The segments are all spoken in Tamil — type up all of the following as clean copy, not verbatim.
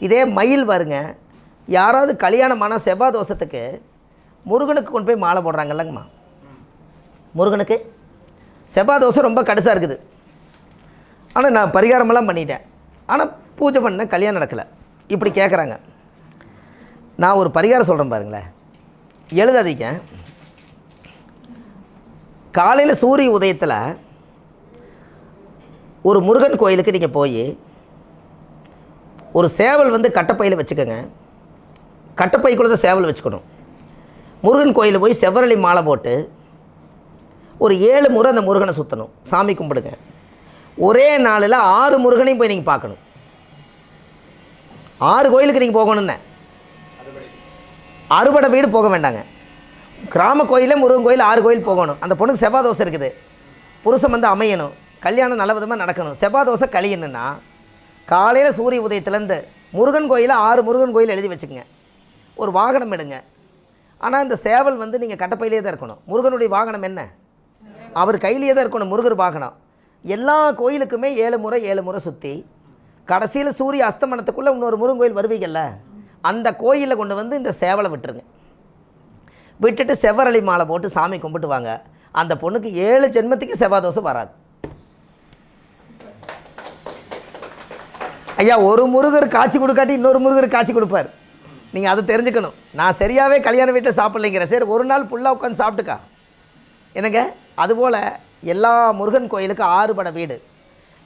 இதே மயில் வருங்க, யாராவது கல்யாணமான செவ்வாய் தோஷத்துக்கு முருகனுக்கு கொண்டு போய் மாலை போடுறாங்கல்லங்கம்மா. முருகனுக்கு செவ்வாய் தோஷம் ரொம்ப கடுசாக இருக்குது. ஆனால் நான் பரிகாரமெல்லாம் பண்ணிட்டேன், ஆனால் பூஜை பண்ண கல்யாணம் நடக்கலை. இப்படி கேட்குறாங்க. நான் ஒரு பரிகாரம் சொல்கிறேன் பாருங்களேன், எழுதாதீங்க. காலையில் சூரிய உதயத்தில் ஒரு முருகன் கோயிலுக்கு நீங்கள் போய் ஒரு சேவல் வந்து கட்டப்பையில் வச்சுக்கோங்க. கட்டப்பைக்குள்ளே தான் சேவல் வச்சுக்கணும். முருகன் கோயிலில் போய் செவ்வரளி மாலை போட்டு ஒரு 7 முறை அந்த முருகனை சுற்றணும். சாமி கும்பிடுங்க. ஒரே நாளில் 6 முருகனையும் போய் நீங்கள் பார்க்கணும். 6 கோயிலுக்கு நீங்கள் போகணுன்னு, அறுபடை வீடு போக வேண்டாங்க. கிராம கோயிலே முருகன் கோயில் 6 கோயில் போகணும். அந்த பொண்ணுக்கு செவ்வாய் தோசை இருக்குது, புருஷன் வந்து அமையணும், கல்யாணம் நல்ல விதமாக நடக்கணும். செவ்வாய் தோசை கழியணுன்னா காலையில் சூரிய உதயத்துலேருந்து முருகன் கோயிலை 6 முருகன் கோயில் எழுதி வச்சுக்கோங்க. ஒரு வாகனம் எடுங்க. ஆனால் இந்த சேவல் வந்து நீங்கள் கட்டப்பையிலே தான் இருக்கணும். முருகனுடைய வாகனம் என்ன? அவர் கையிலேயே தான் இருக்கணும் முருகர் வாகனம். எல்லா கோயிலுக்குமே 7 முறை 7 முறை சுற்றி கடைசியில் சூரிய அஸ்தமனத்துக்குள்ளே இன்னொரு முருகன் கோயில் வருவீங்கள்ல, அந்த கோயிலில் கொண்டு வந்து இந்த சேவலை விட்டுருங்க. விட்டுட்டு செவ்வரளி மாலை போட்டு சாமி கும்பிட்டு வாங்க. அந்த பொண்ணுக்கு 7 ஜென்மத்துக்கு செவ்வாய் தோசை வராது. ஐயா, ஒரு முருகர் காட்சி கொடுக்காட்டி இன்னொரு முருகர் காட்சி கொடுப்பார். நீங்கள் அதை தெரிஞ்சுக்கணும். நான் சரியாகவே கல்யாண வீட்டில் சாப்பிட்லைங்கிற, சரி ஒரு நாள் ஃபுல்லாக உட்காந்து சாப்பிட்டுக்கா என்னங்க. அதுபோல் எல்லா முருகன் கோயிலுக்கு 6 படை வீடு.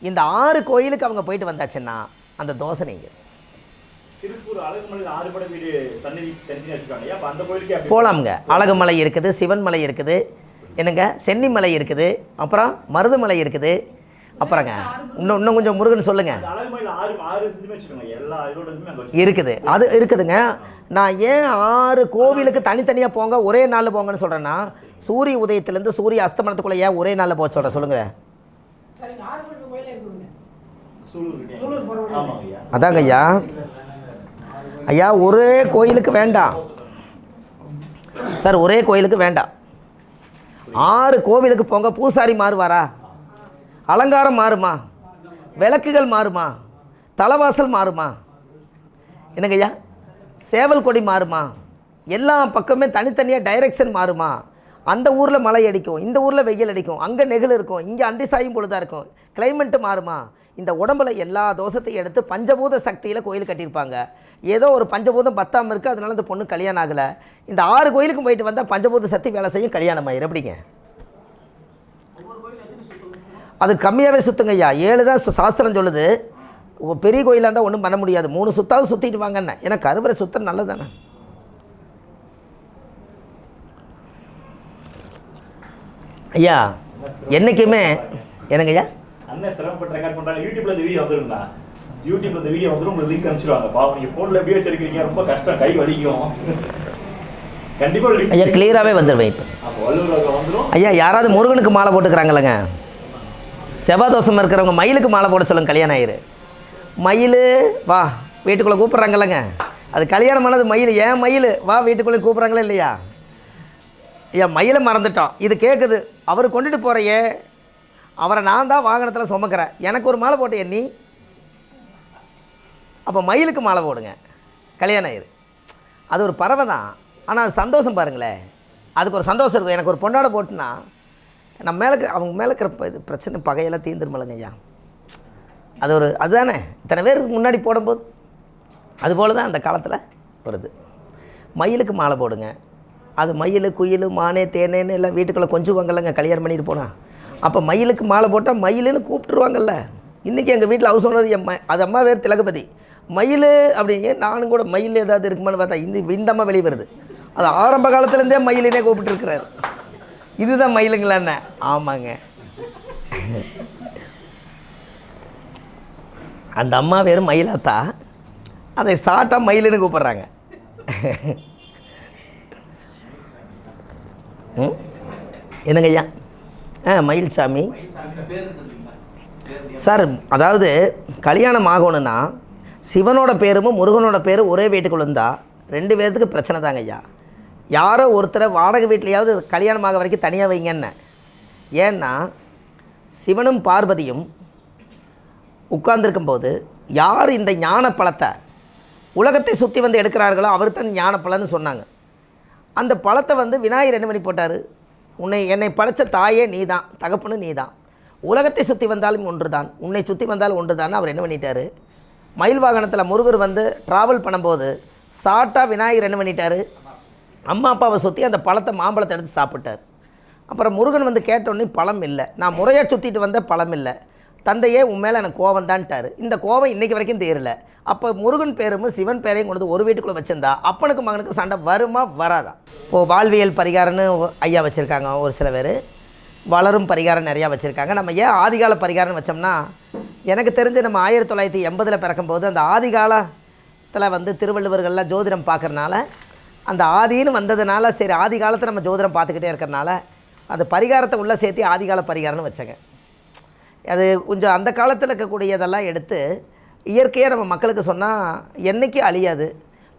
இந்த 6 கோயிலுக்கு அவங்க போயிட்டு வந்தாச்சுன்னா அந்த தோசை நீங்கள் போகலாமுங்க. அழகுமலை இருக்குது, சிவன் மலை இருக்குது, என்னங்க சென்னிமலை இருக்குது, அப்புறம் மருதுமலை இருக்குது. அப்புறங்க இன்னும் கொஞ்சம் முருகன் சொல்லுங்கள் இருக்குது. அது இருக்குதுங்க. நான் ஏன் 6 கோவிலுக்கு தனித்தனியாக போங்க ஒரே நாளில் போங்கன்னு சொல்கிறேன்னா, சூரிய உதயத்துலேருந்து சூரிய அஸ்தமனத்துக்குள்ளே ஏன் ஒரே நாளில் போக சொல்கிறேன் சொல்லுங்கள். அதாங்க ஐயா. ஐயா, ஒரே கோயிலுக்கு வேண்டாம் சார், ஒரே கோயிலுக்கு வேண்டாம். 6 கோவிலுக்கு போங்க. பூசாரி மாறுவாரா? அலங்காரம் மாறுமா? விளக்குகள் மாறுமா? தலைவாசல் மாறுமா? என்னங்க ஐயா, சேவல் கொடி மாறுமா? எல்லா பக்கமே தனித்தனியாக டைரெக்ஷன் மாறுமா? அந்த ஊரில் மழை அடிக்கும், இந்த ஊரில் வெயில் அடிக்கும், அங்கே நெகிழ் இருக்கும், இங்கே அந்தி சாயும் பொழுதாக இருக்கும், கிளைமேட்டு மாறுமா? இந்த உடம்புல எல்லா தோஷத்தையும் எடுத்து பஞ்சபூத சக்தியில் கோயில் கட்டியிருப்பாங்க. ஏதோ ஒரு பஞ்சபூதம் பத்தாமல் இருக்குது, அதனால இந்த பொண்ணு கல்யாணம் ஆகலை. இந்த 6 கோயிலுக்கும் போயிட்டு வந்தால் பஞ்சபூத சக்தி வேலை செய்யும், கல்யாணம் ஆயிரும். எப்படிங்க? அது கம்மியாகவே சுற்றுங்க ஐயா. 7 தான் சாஸ்திரம் சொல்லுது. பெரிய கோயிலாக இருந்தால் ஒன்றும் பண்ண முடியாது. 3 சுத்தாவது சுற்றிட்டு வாங்கண்ணே. ஏன்னா கருவறை சுத்தம் நல்லது தானே. ஐயா என்றைக்குமே என்னங்க ஐயா, அண்ணன் சிரமப்பட்டு ரெக்கார்ட் பண்ணுறாங்க. யூடியூப்ல இந்த வீடியோ வந்துருந்தா, யூடியூப்ல இந்த வீடியோ வந்துடும், உங்களுக்கு லிங்க் அனுப்பிச்சிடுவாங்க. பாவம், நீங்கள் ஃபோனில் வீடியோ வச்சிருக்கீங்க, ரொம்ப கஷ்டம், கை வலிக்கும். கண்டிப்பாக ஐயா கிளியராகவே வந்துடுவேன். இப்போ அப்போ வள்ளுவர் வந்துடும். ஐயா, யாராவது முருகனுக்கு மாலை போட்டுக்கிறாங்களேங்க, செவ்வாய் தோஷம் இருக்கிறவங்க மயிலுக்கு மாலை போட சொல்லுங்க, கல்யாணம் ஆயிரு. மயில் வா வீட்டுக்குள்ளே கூப்பிட்றாங்கல்லங்க, அது கல்யாணமானது மயில். ஏன் மயில் வா வீட்டுக்குள்ளே கூப்பிட்றாங்களா இல்லையா? ஐயா, மயிலை மறந்துட்டோம். இது கேட்குது, அவர் கொண்டுட்டு போகிறையே, அவரை நான் தான் வாகனத்தில் சுமக்கிறேன், எனக்கு ஒரு மாலை போட்டே நீ. அப்போ மயிலுக்கு மாலை போடுங்க, கல்யாணம் ஆயிரு. அது ஒரு பறவை தான், ஆனால் அது சந்தோஷம் பாருங்களேன். அதுக்கு ஒரு சந்தோஷம் இருக்கும். எனக்கு ஒரு பொண்ணோட போட்டுனா நம்ம மேலே அவங்க மேலே இருக்கிற இது பிரச்சனை பகையெல்லாம் தீர்ந்துருமில்லைங்க ஐயா. அது ஒரு அதுதானே இத்தனை பேருக்கு முன்னாடி போடும்போது அதுபோல் தான் அந்த காலத்தில் வருது. மயிலுக்கு மாலை போடுங்க. அது மயில் குயில் மானே தேனேன்னு எல்லாம் வீட்டுக்குள்ளே கொஞ்சுவாங்கல்லங்க கல்யாணம் பண்ணிட்டு போனால். அப்போ மயிலுக்கு மாலை போட்டால் மயிலுன்னு கூப்பிட்டுருவாங்கல்ல. இன்றைக்கி எங்கள் வீட்டில் ஹவுஸ் ஓனர் அது அம்மா வேறு திலகபதி மயில் அப்படிங்க. நானும் கூட மயில் ஏதாவது இருக்குமான்னு பார்த்தா இந்த அம்மா வெளியே வருது. அது ஆரம்ப காலத்துலேருந்தே மயிலினே கூப்பிட்டுருக்கிறார். இதுதான் மயிலுங்களாண்ணே? ஆமாங்க. அந்த அம்மா வெறும் மயிலாத்தா, அதை சாட்டாக மயிலுன்னு கூப்பிட்றாங்க. என்னங்க ஐயா? மயில் சாமி சார். அதாவது கல்யாணம் ஆகணுன்னா சிவனோட பேரும் முருகனோட பேரும் ஒரே வீட்டுக்குள்ள இருந்தால் 2 பேர்த்துக்கு பிரச்சனை தாங்க ஐயா. யாரோ ஒருத்தரை வாடகை வீட்லையாவது கல்யாணம் ஆக வரைக்கும் தனியாக வைங்கன்னு. ஏன்னா சிவனும் பார்வதியும் உட்கார்ந்துருக்கும்போது யார் இந்த ஞான பழத்தை உலகத்தை சுற்றி வந்து எடுக்கிறார்களோ அவர் தான் ஞானப்பழன்னு சொன்னாங்க. அந்த பழத்தை வந்து விநாயகர் என்ன பண்ணி போட்டார், என்னை படைத்த தாயே நீ தான், தகப்பனு நீ தான், உலகத்தை சுற்றி வந்தாலும் ஒன்று தான், உன்னை சுற்றி வந்தாலும் ஒன்று தான். அவர் என்ன பண்ணிட்டார், மயில் வாகனத்தில் முருகர் வந்து ட்ராவல் பண்ணும்போது சாட்டாக விநாயகர் என்ன பண்ணிட்டார், அம்மா அப்பாவை சுற்றி அந்த பழத்தை மாம்பழத்தை எடுத்து சாப்பிட்டார். அப்புறம் முருகன் வந்து கேட்டோடனே பழம் இல்லை, நான் முறையாக சுற்றிட்டு வந்த பழம் இல்லை, தந்தையே உன் மேலே எனக்கு கோவம் தான்ட்டார். இந்த கோவம் இன்றைக்கி வரைக்கும் தேரல. அப்போ முருகன் பேரும் சிவன் பேரையும் கொண்டு ஒரு வீட்டுக்குள்ளே வச்சுருந்தா அப்பனுக்கு மகனுக்கு சண்டை வருமா வராதா? இப்போது வாழ்வியல் பரிகாரம்னு ஐயா வச்சுருக்காங்க, ஒரு சில பேர் வளரும் பரிகாரம் நிறையா வச்சுருக்காங்க. நம்ம ஏன் ஆதிகால பரிகாரம்னு வச்சோம்னா, எனக்கு தெரிஞ்சு நம்ம 1980 பிறக்கும்போது அந்த ஆதிகாலத்தில் வந்து திருவள்ளுவர்கள்லாம் ஜோதிடம் பார்க்குறனால, அந்த ஆதின்னு வந்ததுனால சரி ஆதி காலத்தில் நம்ம ஜோதிடம் பார்த்துக்கிட்டே இருக்கிறனால அந்த பரிகாரத்தை உள்ளே சேர்த்து ஆதிகால பரிகாரம்னு வச்சேங்க. அது கொஞ்சம் அந்த காலத்தில் இருக்கக்கூடியதெல்லாம் எடுத்து இயற்கையாக நம்ம மக்களுக்கு சொன்னால் என்றைக்கும் அழியாது.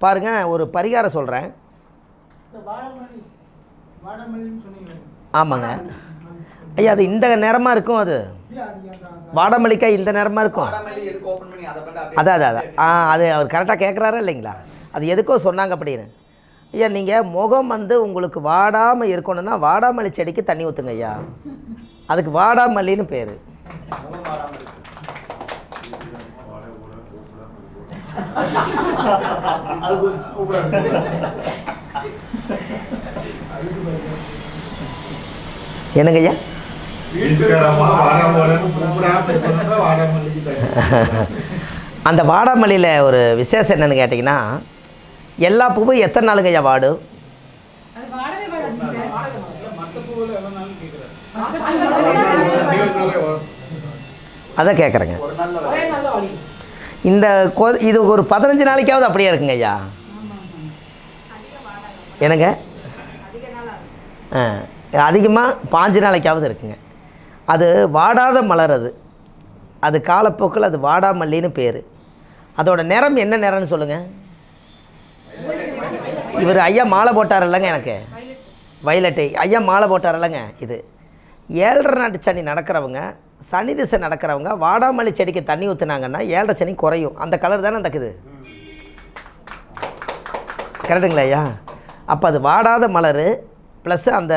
பாருங்கள், ஒரு பரிகாரம் சொல்கிறேன். ஆமாங்க ஐயா, அது இந்த நேரமாக இருக்கும், அது வாடாமல்லிக்காய் இந்த நேரமாக இருக்கும். அதான் அது அவர் கரெக்டாக கேட்குறாரா இல்லைங்களா? அது எதுக்கோ சொன்னாங்க அப்படின்னு. ஐயா, நீங்கள் முகம் வந்து உங்களுக்கு வாடாமல் இருக்கணும்னா வாடாமல்லி செடிக்கு தண்ணி ஊற்றுங்க ஐயா, அதுக்கு வாடாமல்லின்னு பேர். என்னங்க ஐயா? அந்த வாடாமல்லியில் ஒரு விசேஷம் என்னன்னு கேட்டிங்கன்னா, எல்லா பூவும் எத்தனை நாளுங்க ஐயா வாடும்? அதான் கேட்குறேங்க. இந்த இது ஒரு 15 நாளைக்காவது அப்படியே இருக்குங்க ஐயா. என்னங்க? அதிகமாக 5 நாளைக்காவது இருக்குங்க. அது வாடாத மலர், அது காலப்போக்கில் அது வாடாமல்லின்னு பேர். அதோட நிறம் என்ன நிறம்னு சொல்லுங்கள். இவர் ஐயா மாலை போட்டார் இல்லைங்க, எனக்கு வயலட்டு ஐயா மாலை போட்டார் இல்லைங்க. இது 7.5 நாட்டு சனி நடக்கிறவங்க, சனி திசை நடக்கிறவங்க வாடாமல்லி செடிக்கு தண்ணி ஊற்றுனாங்கன்னா 7.5 சனி குறையும். அந்த கலர் தானே நடக்குது, கரெக்டுங்களா ஐயா? அப்போ அது வாடாத மலர் ப்ளஸ் அந்த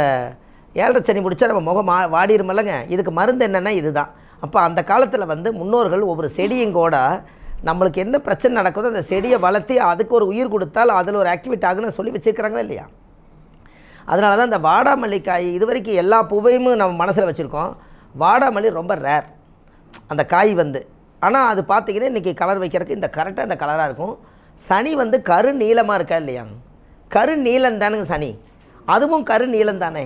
7.5 சனி முடித்தா நம்ம முகம் வாடிருமில்லங்க. இதுக்கு மருந்து என்னென்னா இதுதான். அப்போ அந்த காலத்தில் வந்து முன்னோர்கள் ஒவ்வொரு செடியும் கூட நம்மளுக்கு என்ன பிரச்சனை நடக்குதோ அந்த செடியை வளர்த்தி அதுக்கு ஒரு உயிர் கொடுத்தால் அதில் ஒரு ஆக்டிவேட் ஆகுன்னு சொல்லி வச்சுருக்கிறாங்களா இல்லையா? அதனால தான் இந்த வாடாமல்லிக்காய் இது வரைக்கும் எல்லா பூவையும் நம்ம மனசில் வச்சுருக்கோம். வாடாமல்லி ரொம்ப ரேர் அந்த காய் வந்து. ஆனால் அது பார்த்திங்கன்னா இன்றைக்கி கலர் வைக்கிறதுக்கு இந்த கரெக்டாக இந்த கலராக இருக்கும். சனி வந்து கரு நீளமாக இருக்கா இல்லையா? கரு நீளம் தானுங்க சனி, அதுவும் கரு நீளம் தானே.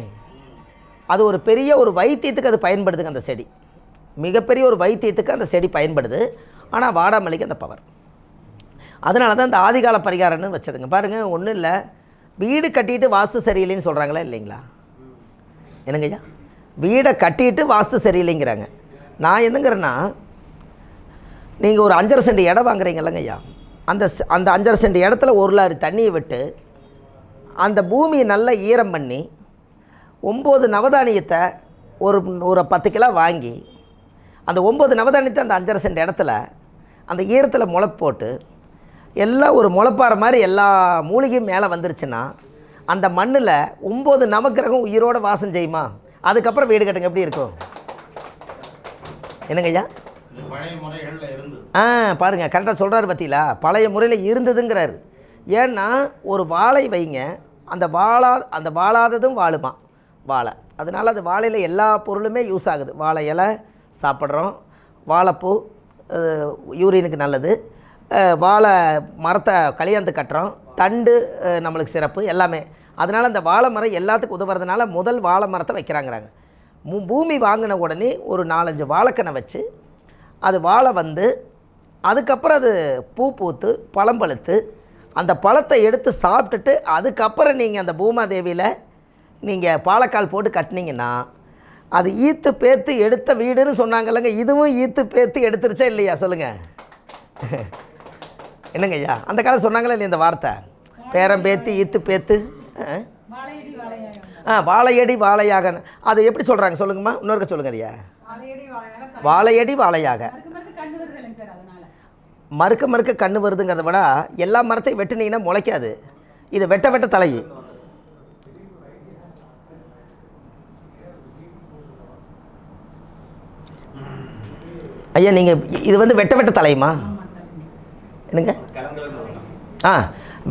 அது ஒரு பெரிய ஒரு வைத்தியத்துக்கு அது பயன்படுதுங்க. அந்த செடி மிகப்பெரிய ஒரு வைத்தியத்துக்கு அந்த செடி பயன்படுது. ஆனால் வாடாமல்லிக்கு அந்த பவர். அதனால தான் இந்த ஆதிகால பரிகாரம்னு வச்சதுங்க. பாருங்கள், ஒன்றும் இல்லை, வீடு கட்டிட்டு வாஸ்து சரியில்லைன்னு சொல்கிறாங்களா இல்லைங்களா? என்னங்க ஐயா? வீடை கட்டிட்டு வாஸ்து சரியில்லைங்கிறாங்க. நான் என்னங்கிறேன்னா, நீங்கள் ஒரு 5.5 சென்ட் இடம் வாங்குறீங்கல்லங்க ஐயா, அந்த 5.5 சென்ட் இடத்துல 1 லாரி தண்ணியை விட்டு அந்த பூமியை நல்லா ஈரம் பண்ணி 9 நவதானியத்தை ஒரு 10 கிலோ வாங்கி அந்த 9 நவதானியத்தை அந்த 5.5 சென்ட் இடத்துல அந்த ஈரத்தில் முளை போட்டு எல்லாம் ஒரு முளைப்பாற மாதிரி எல்லா மூலிகையும் மேலே வந்துருச்சுன்னா அந்த மண்ணில் 9 நவக்கிரகம் உயிரோடு வாசம் செய்யுமா? அதுக்கப்புறம் வீடு கட்டுங்க, எப்படி இருக்கும்? என்னங்க ஐயா? பாருங்கள், கரெக்டாக சொல்கிறாரு பார்த்தீங்களா? பழைய முறையில் இருந்ததுங்கிறாரு. ஏன்னா ஒரு வாழை வைங்க, அந்த வாழாததும் வாழுமா வாழை. அதனால் அது வாழையில் எல்லா பொருளுமே யூஸ் ஆகுது. வாழை இலை சாப்பிட்றோம், வாழைப்பூ யூரினுக்கு நல்லது, வாழை மரத்தை கல்யாணத்துக்கு கட்டுறோம், தண்டு நம்மளுக்கு சிறப்பு எல்லாமே. அதனால் அந்த வாழை மரம் எல்லாத்துக்கும் உதவுறதுனால முதல் வாழை மரத்தை வைக்கிறாங்கிறாங்க. பூமி வாங்கின உடனே ஒரு 4-5 வாழைக்கனை வச்சு அது வாழை வந்து அதுக்கப்புறம் அது பூ பூத்து பழம் பழுத்து அந்த பழத்தை எடுத்து சாப்பிட்டுட்டு அதுக்கப்புறம் நீங்கள் அந்த பூமாதேவியில் நீங்கள் பாலக்கால் போட்டு கட்டினீங்கன்னா அது ஈத்து பேத்து எடுத்த வீடுன்னு சொன்னாங்கல்லங்க. இதுவும் ஈத்து பேத்து எடுத்துருச்சா இல்லையா சொல்லுங்கள்? என்னங்க ஐயா? அந்த காலம் சொன்னாங்களே இல்லையா இந்த வார்த்தை? பேரம் பேத்து ஈத்து பேத்து வாழையடி வாழையாக. அது எப்படி சொல்கிறாங்க சொல்லுங்கம்மா, இன்னொருக்க சொல்லுங்க ஐயா. வாழையடி வாழையாக. மறுக்க மறுக்க கண்ணு வருதுங்கிறத விட எல்லா மரத்தையும் வெட்டினீங்கன்னா முளைக்காது. இது வெட்ட வெட்ட தலை. ஐயா நீங்கள் இது வந்து வெட்ட வெட்ட தலையுமா என்னங்க?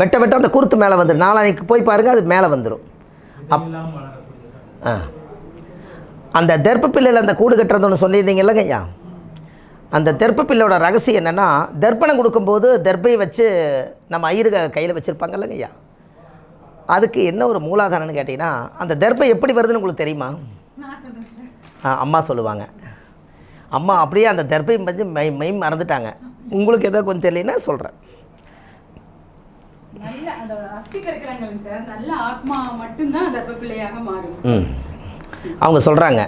வெட்ட வெட்ட அந்த குருத்து மேலே வந்துடும். நாளைக்கு போய் பாருங்கள், அது மேலே வந்துடும். அந்த தெர்ப்பப்பிள்ளையில் அந்த கூடு கட்டுறது ஒன்று சொல்லியிருந்தீங்க இல்லைங்க ஐயா? அந்த தெர்ப்பப்பிள்ளையோட ரகசியம் என்னென்னா, தர்ப்பணம் கொடுக்கும்போது தர்ப்பையை வச்சு நம்ம ஐயரு கையில் வச்சுருப்பாங்க இல்லைங்க ஐயா? அதுக்கு என்ன ஒரு மூலாதாரம்னு கேட்டிங்கன்னா, அந்த தர்ப்பை எப்படி வருதுன்னு உங்களுக்கு தெரியுமா? அம்மா சொல்லுவாங்க. அம்மா அப்படியே அந்த தர்ப்பை வந்து மெய் மறந்துட்டாங்க. உங்களுக்கு எதாவது கொஞ்சம் தெரியலன்னா சொல்கிறேன். அவங்க சொல்கிறாங்க,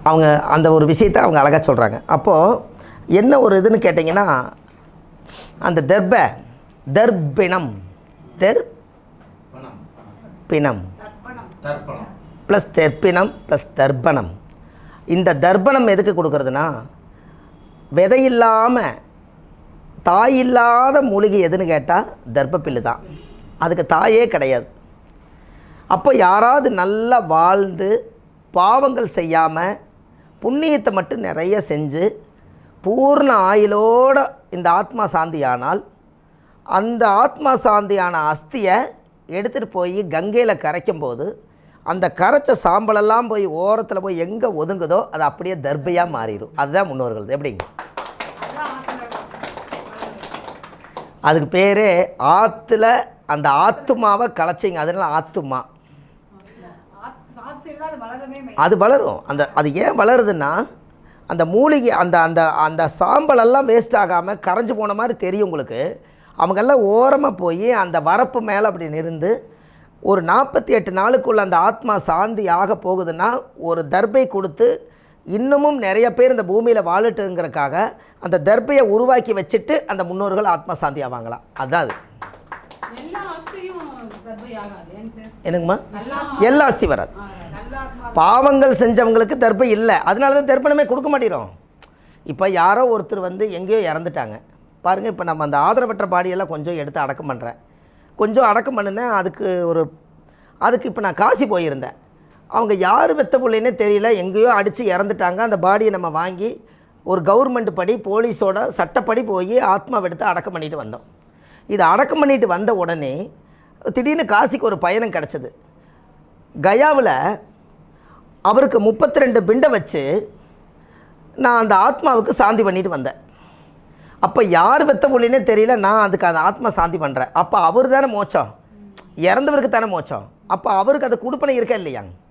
அவங்க அந்த ஒரு விஷயத்தை அவங்க அழகாக சொல்கிறாங்க. அப்போது என்ன ஒரு இதுன்னு கேட்டிங்கன்னா, அந்த தர்ப்பிணம் ப்ளஸ் தெர்ப்பினம் ப்ளஸ் தர்ப்பணம். இந்த தர்ப்பணம் எதுக்கு கொடுக்குறதுனா, விதையில்லாமல் தாய் இல்லாத மூலிகை எதுன்னு கேட்டால் தர்ப்பப்பில்லு தான். அதுக்கு தாயே கிடையாது. அப்போ யாராவது நல்லா வாழ்ந்து பாவங்கள் செய்யாமல் புண்ணியத்தை மட்டும் நிறைய செஞ்சு பூர்ண ஆயுளோடு இந்த ஆத்மா சாந்தியானால், அந்த ஆத்மா சாந்தியான அஸ்தியை எடுத்துகிட்டு போய் கங்கையில் கரைக்கும்போது அந்த கரைச்ச சாம்பலெல்லாம் போய் ஓரத்தில் போய் எங்கே ஒதுங்குதோ அது அப்படியே தர்பையாக மாறிடும். அதுதான் முன்னோர்கள். எப்படிங்க? அதுக்கு பேர் ஆற்றுல அந்த ஆத்துமாவை களைச்சிங்க. அதனால ஆத்துமா அது வளரும். அது ஏன் வளருதுன்னா, அந்த மூலிகை அந்த அந்த அந்த சாம்பலெல்லாம் வேஸ்ட் ஆகாமல் கரைஞ்சி போன மாதிரி தெரியும் உங்களுக்கு. அவங்கெல்லாம் ஓரமாக போய் அந்த வரப்பு மேலே அப்படி நிறுந்து ஒரு 48 நாளுக்குள்ளே அந்த ஆத்மா சாந்தி ஆக போகுதுன்னா, ஒரு தர்பை கொடுத்து இன்னமும் நிறைய பேர் இந்த பூமியில் வாழட்டுங்கிறக்காக அந்த தர்பையை உருவாக்கி வச்சுட்டு அந்த முன்னோர்கள் ஆத்மா சாந்தி ஆவாங்களாம். அதுதான் அது. என்னங்கம்மா? எல்லா அஸ்தி வராது. பாவங்கள் செஞ்சவங்களுக்கு தர்ப்பை இல்லை. அதனால தான் தர்ப்பணமே கொடுக்க மாட்டேறோம். இப்போ யாரோ ஒருத்தர் வந்து எங்கேயோ இறந்துட்டாங்க பாருங்கள். இப்போ நம்ம அந்த ஆதரவற்ற பாடியெல்லாம் கொஞ்சம் எடுத்து அடக்கம் பண்ணுறேன். கொஞ்சம் அடக்கம் பண்ணினேன். அதுக்கு இப்போ நான் காசி போயிருந்தேன். அவங்க யார் வெத்த பிள்ளைன்னே தெரியல, எங்கேயோ அடித்து இறந்துட்டாங்க. அந்த பாடியை நம்ம வாங்கி ஒரு கவர்மெண்ட் படி போலீஸோட சட்டப்படி போய் ஆத்மாவை எடுத்து அடக்கம் பண்ணிட்டு வந்தோம். இது அடக்கம் பண்ணிட்டு வந்த உடனே திடீர்னு காசிக்கு ஒரு பயணம் கிடச்சிது. கயாவில் அவருக்கு 32 பிண்டை வச்சு நான் அந்த ஆத்மாவுக்கு சாந்தி பண்ணிட்டு வந்தேன். அப்போ யார் வெத்த பிள்ளைன்னே தெரியல, நான் அதுக்கு அந்த ஆத்மா சாந்தி பண்ணுறேன். அப்போ அவர் தானே மோட்சம், இறந்தவருக்கு தானே மோட்சம். அப்போ அவருக்கு அது கொடுப்பனை இருக்கா இல்லையாங்க?